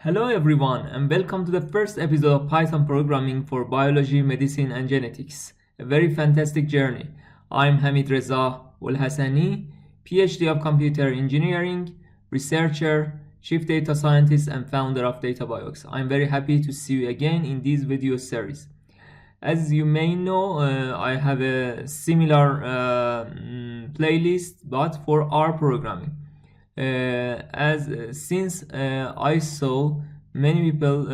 Hello everyone and welcome to the first episode of Python programming for biology, medicine and genetics. A very fantastic journey. I'm Hamid Reza Ulhassani, PhD of Computer Engineering, researcher, chief data scientist and founder of DataBiox. I'm very happy to see you again in this video series. As you may know, I have a similar playlist but for R programming. Since I saw many people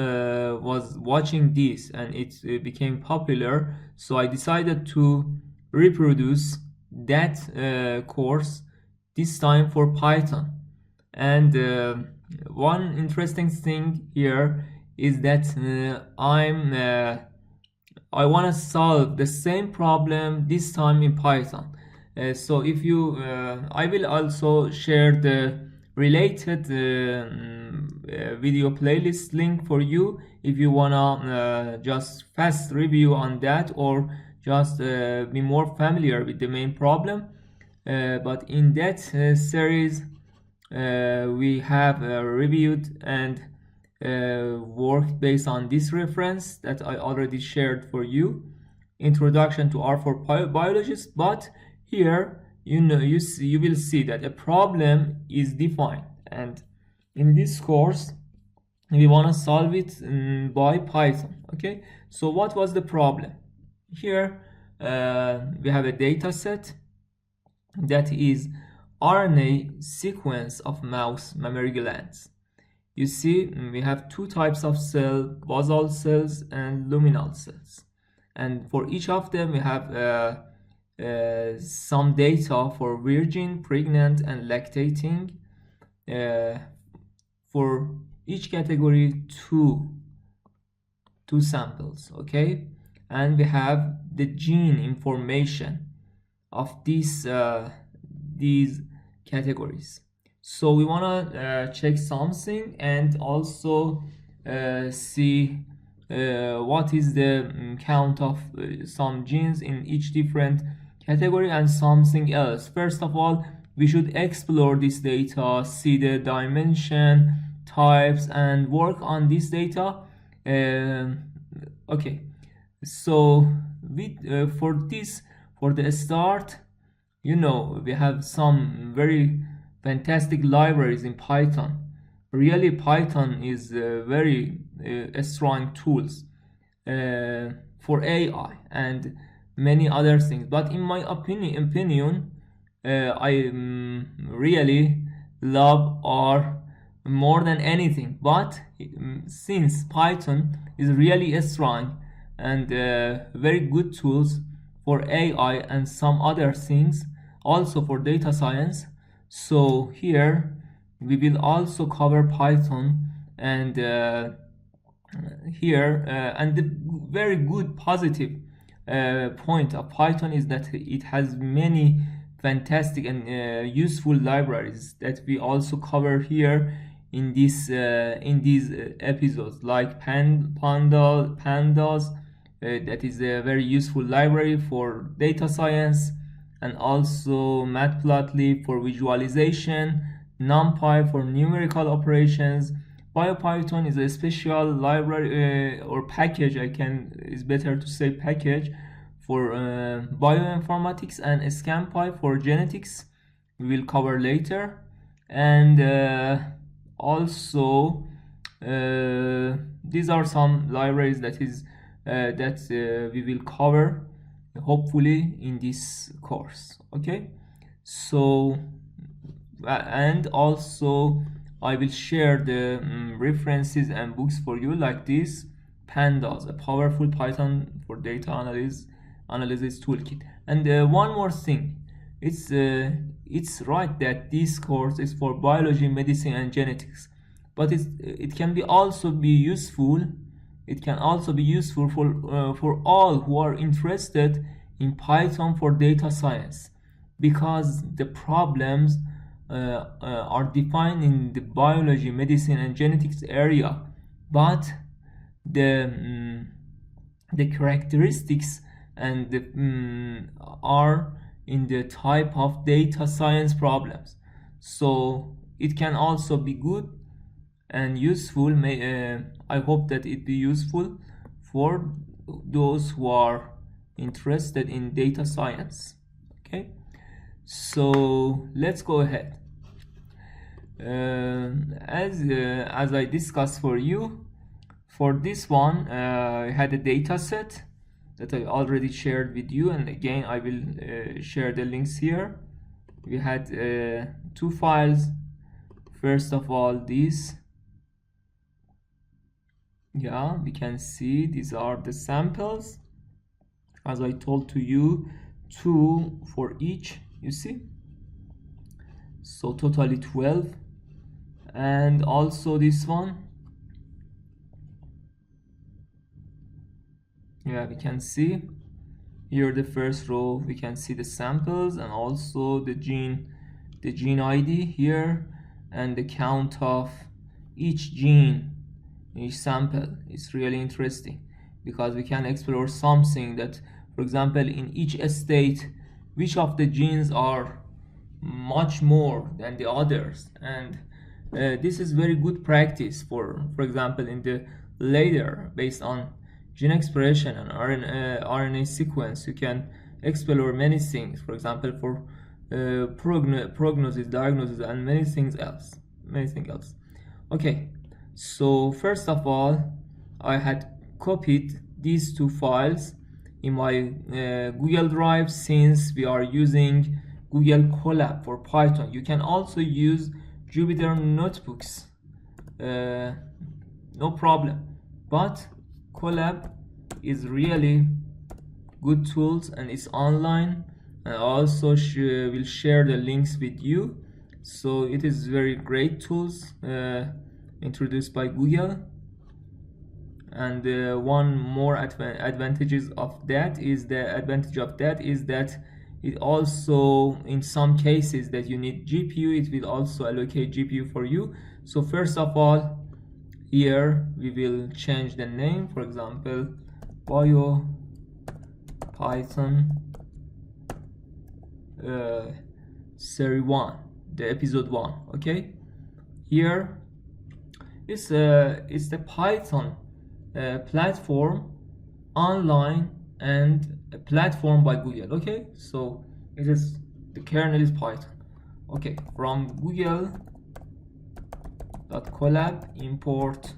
was watching this and it became popular, so I decided to reproduce that course, this time for Python. And one interesting thing here is that I want to solve the same problem this time in Python. So if you I will also share the related video playlist link for you if you wanna just fast review on that or just be more familiar with the main problem. But in that series we have reviewed and worked based on this reference that I already shared for you, Introduction to R for Biologists. But here you will see that a problem is defined, and in this course we want to solve it by Python. Okay, so what was the problem? Here we have a data set that is RNA sequence of mouse mammary glands. You see, we have two types of cell, basal cells and luminal cells, and for each of them we have some data for virgin, pregnant and lactating. For each category two samples. Okay, and we have the gene information of these categories. So we want to check something and also see what is the count of some genes in each different category and something else. First of all, we should explore this data, see the dimension, types and work on this data. Okay, so for the start, we have some very fantastic libraries in Python. Really, Python is very strong tools for AI and many other things. But in my opinion, I really love R more than anything. But since Python is really strong and very good tools for AI and some other things, also for data science, so here we will also cover Python. And here and the very good positive point of Python is that it has many fantastic and useful libraries that we also cover here in these episodes, like Pandas, that is a very useful library for data science, and also Matplotlib for visualization, NumPy for numerical operations. BioPython is a special library or package, is better to say package, for bioinformatics, and ScanPy for genetics we will cover later. And also these are some libraries that we will cover hopefully in this course. Okay, so and also I will share the references and books for you, like this Pandas, a powerful Python for data analysis toolkit. And one more thing, it's right that this course is for biology, medicine and genetics, but it can also be useful for all who are interested in Python for data science, because the problems are defined in the biology, medicine and genetics area, but the characteristics and are in the type of data science problems. So it can also be good and useful. I hope that it be useful for those who are interested in data science. Okay, so let's go ahead. As I discussed for you, for this one, I had a data set that I already shared with you, and again I will share the links here. We had two files. First of all, these, yeah, we can see these are the samples, as I told to you, 2 for each, you see, so totally 12. And also this one, yeah, we can see here the first row, we can see the samples and also the gene ID here, and the count of each gene in each sample. It's really interesting because we can explore something that, for example, in each state, which of the genes are much more than the others, and this is very good practice for example, in the later, based on gene expression and RNA sequence, you can explore many things, for example, for prognosis, diagnosis, and many things else. Okay, so first of all, I had copied these two files in my Google Drive. Since we are using Google Colab for Python, you can also use Jupyter notebooks, no problem, but Colab is really good tools and it's online, and also will share the links with you. So it is very great tools introduced by Google. And one more advantage of that is that it also, in some cases that you need GPU, it will also allocate GPU for you. So first of all, here we will change the name, for example, Python series 1, the episode 1. Okay, here is the Python platform, online, and a platform by Google. Okay, so it is, the kernel is Python. Okay, from google.colab import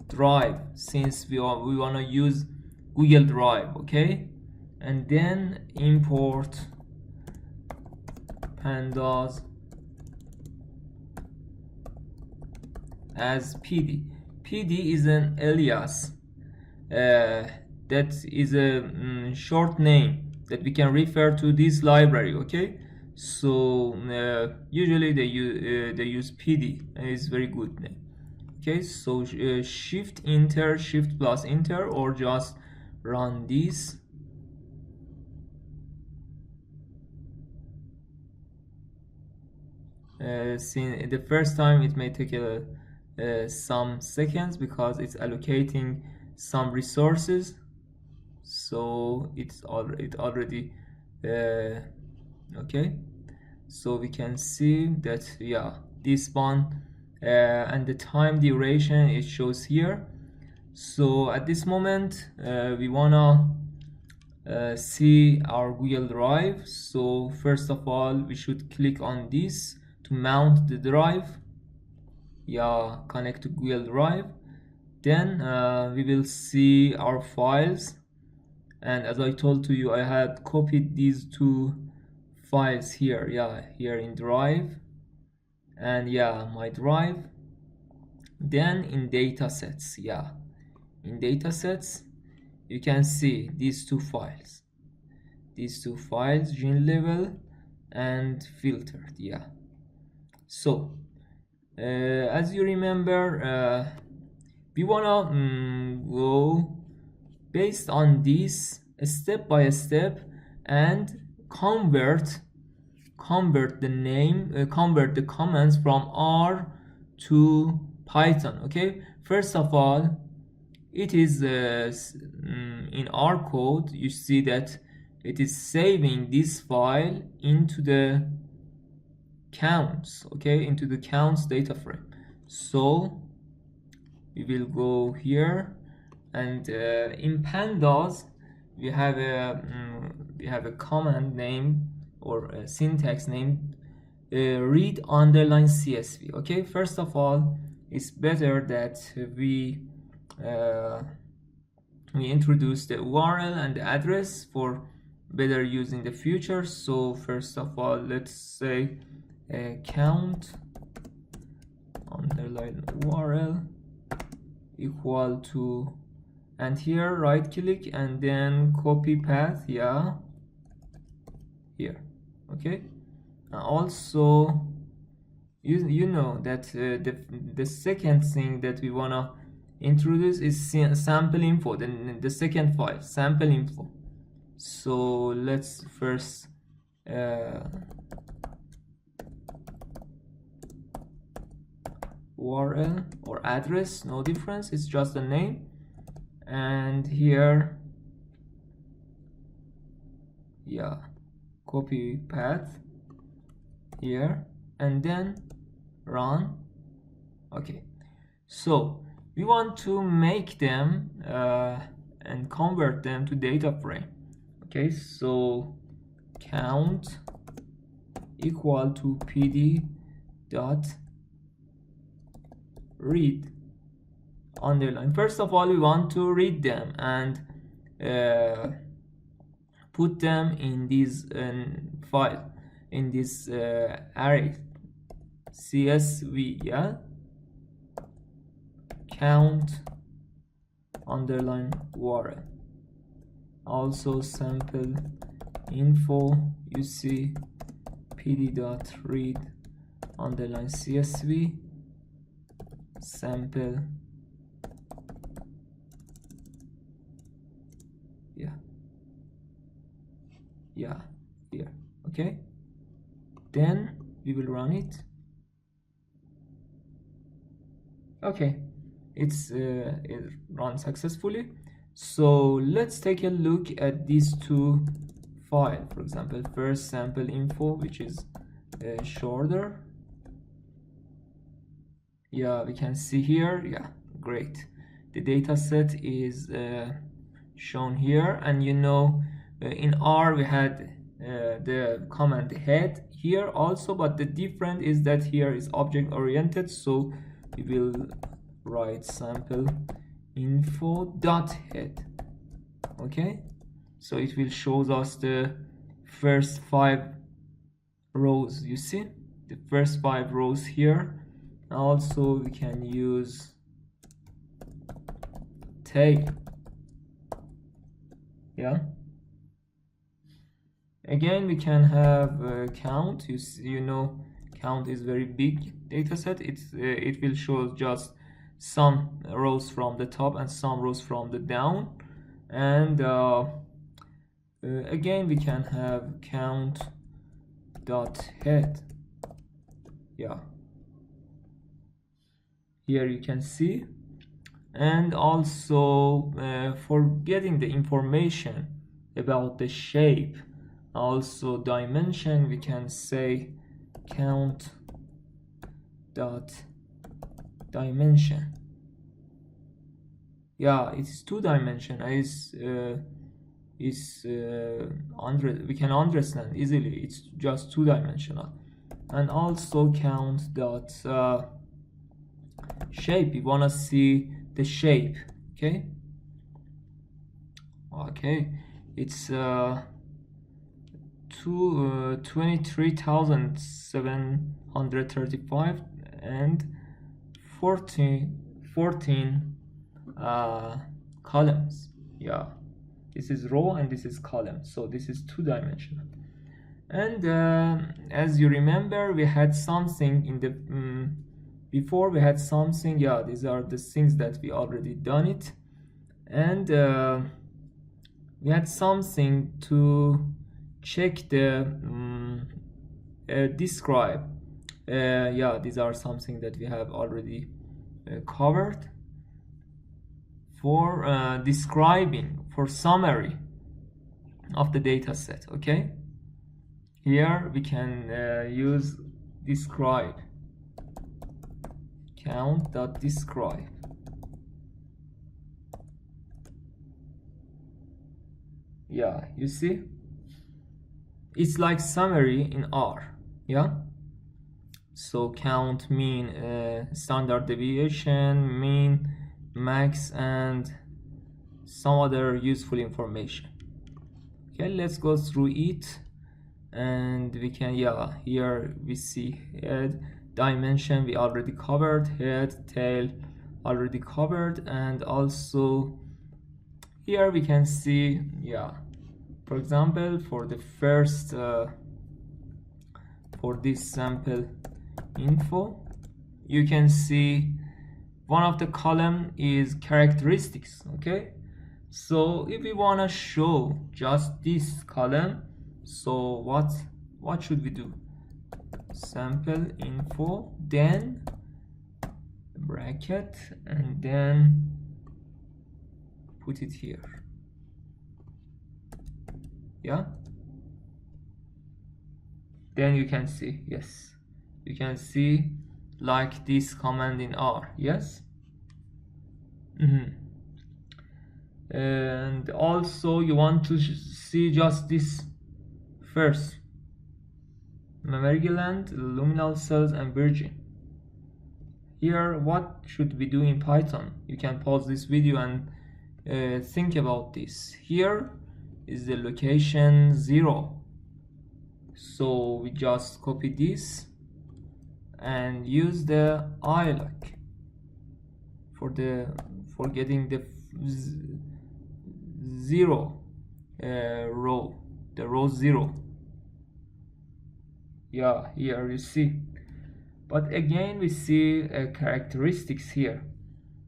drive, since we want to use Google Drive. Okay, and then import Pandas as PD. PD is an alias, that is a short name that we can refer to this library. Okay, so usually they use PD, and it's very good name. Okay, so shift plus enter, or just run this. Since the first time it may take some seconds because it's allocating some resources, so it already okay, so we can see that, yeah, this one and the time duration it shows here. So at this moment we wanna see our Google Drive. So first of all, we should click on this to mount the drive. Yeah, connect to Google Drive. Then we will see our files, and as I told to you, I had copied these two files here. Yeah, here in Drive, and yeah, my Drive. Then in Datasets, yeah, in Datasets you can see these two files, gene level and filtered. Yeah, so as you remember, we wanna go based on this step by step and convert the commands from R to Python. Okay, first of all, it is in our code, you see that it is saving this file into the counts. Okay, into the counts data frame. So we will go here, and in Pandas we have a command name or a syntax name, read underline CSV. Okay, first of all, it's better that we introduce the URL and the address for better use in the future. So first of all, let's say count underline URL equal to, and here right click and then copy path, yeah, here. Okay, also you know that the second thing that we wanna introduce is sample info, then the second file, sample info. So let's first URL or address, no difference, it's just the name, and here, yeah, copy path here and then run. Okay, so we want to make them and convert them to data frame. Okay, so count equal to pd dot read underline. First of all, we want to read them and put them in this file, in this array CSV, yeah, count underline URL. Also sample info, you see pd dot read underline CSV sample, yeah, here. Okay, then we will run it. Okay, it runs successfully. So let's take a look at these two files. For example, first sample info, which is shorter. Yeah, we can see here. Yeah, great. The data set is shown here, and you know, in R we had the command head here also, but the difference is that here is object oriented. So we will write sample info dot head. Okay, so it will show us the first 5 rows. You see the first 5 rows here. Also we can use tail, yeah. Again, we can have count. You know, count is very big data set. It will show just some rows from the top and some rows from the down. And again, we can have count dot head. Yeah, here you can see. And also for getting the information about the shape, also dimension, we can say count dot dimension. Yeah, it's 2-dimensional. We can understand easily. It's just 2-dimensional. And also count dot shape. We wanna see the shape. Okay. Okay, it's 23,735 and 14 columns. Yeah, this is row and this is column, so this is 2-dimensional. And as you remember, we had something in the before we had something. Yeah, these are the things that we already done it. And we had something to check the describe. Yeah, these are something that we have already covered for describing, for summary of the data set. Okay, here we can use describe. count.describe. Yeah, you see, it's like summary in R. Yeah, so count, mean, standard deviation, mean, max, and some other useful information. Okay, let's go through it, and we can, yeah, here we see head, dimension we already covered, head, tail already covered, and also here we can see, yeah, for example, for the first for this sample info, you can see one of the column is characteristics. Okay, so if we want to show just this column, so what should we do? Sample info, then bracket, and then put it here. Yeah, then you can see, yes, you can see like this command in R. Yes. And also you want to see just this first: mammary gland, luminal cells, and virgin. Here, what should we do in Python? You can pause this video and think about this. Here is the location 0, so we just copy this and use the iloc for getting the 0 row, the row 0. Yeah, here you see, but again we see characteristics here,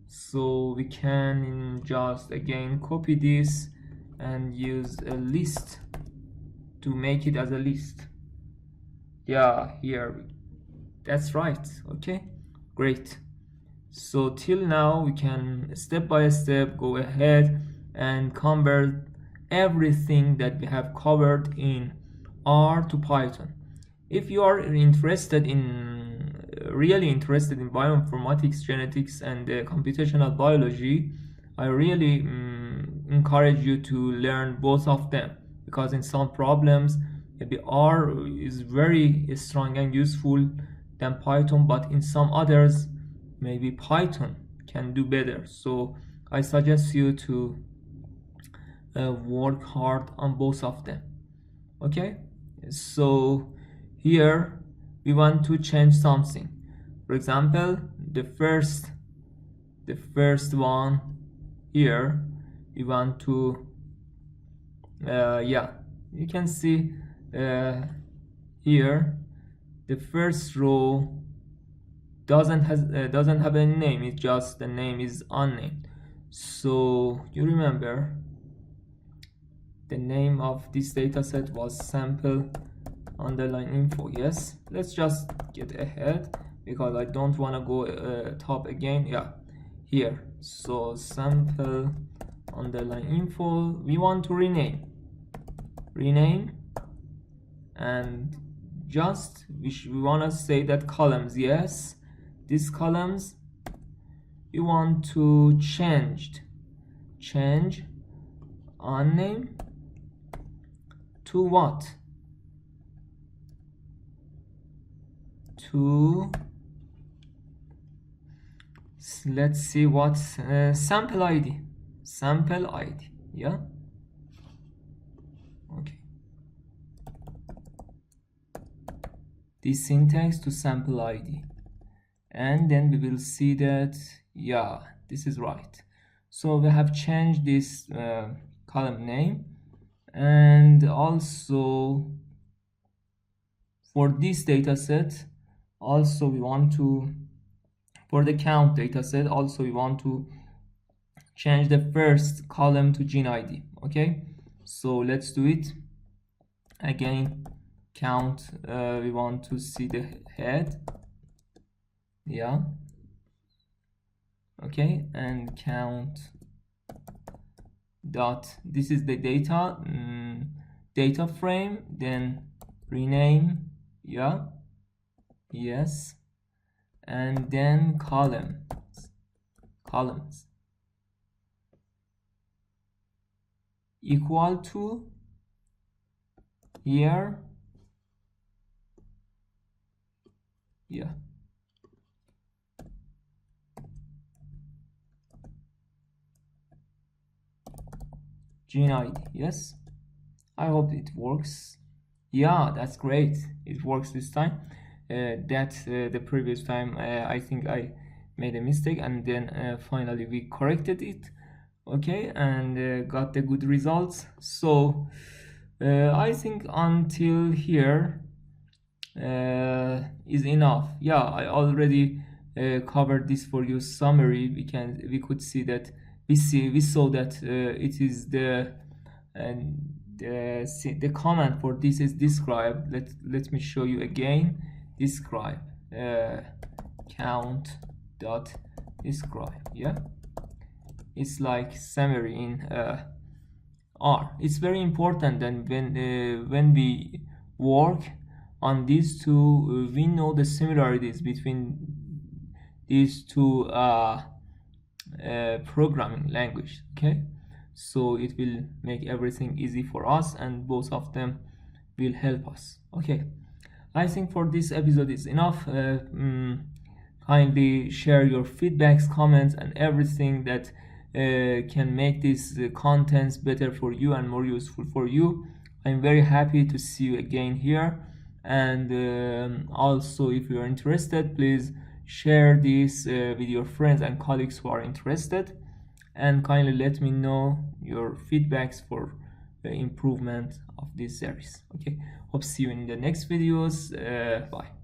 so we can just again copy this and use a list to make it as a list. Yeah, here, that's right. Okay, great. So till now we can step by step go ahead and convert everything that we have covered in R to Python. If you are really interested in bioinformatics, genetics, and computational biology, I really encourage you to learn both of them, because in some problems maybe R is very strong and useful than Python, but in some others maybe Python can do better. So I suggest you to work hard on both of them. Okay, so here we want to change something. For example, the first one here, we want to yeah, you can see here the first row doesn't have a name, it's just the name is unnamed. So you remember the name of this dataset was sample underline info. Yes, let's just get ahead because I don't want to go top again. Yeah, here, so sample underline info, we want to rename, and just we want to say that columns, yes, these columns we want to change unnamed to what? To, let's see what, sample ID. Yeah, okay, this syntax to sample ID, and then we will see that, yeah, this is right. So we have changed this column name, and also for this dataset also we want to, for the count dataset also we want to change the first column to gene ID. Okay, so let's do it again. Count, we want to see the head. Yeah, okay, and count dot, this is the data frame, then rename. Yeah, yes, and then columns equal to here, yeah, GREIN ID. Yes, I hope it works. Yeah, that's great, it works this time. The previous time I think I made a mistake, and then finally we corrected it. Okay, and got the good results. So I think until here is enough. Yeah, I already covered this for you summary. We could see that we saw that it is and the command for this is describe. Let me show you again. Describe count dot describe. Yeah, it's like summary in R. It's very important that when we work on these two, we know the similarities between these two programming language. Okay, so it will make everything easy for us, and both of them will help us. Okay, I think for this episode is enough. Kindly share your feedbacks, comments, and everything that can make these contents better for you and more useful for you. I'm very happy to see you again here, and also if you are interested, please share this with your friends and colleagues who are interested, and kindly let me know your feedbacks for the improvement of this series. Okay, hope to see you in the next videos. Bye.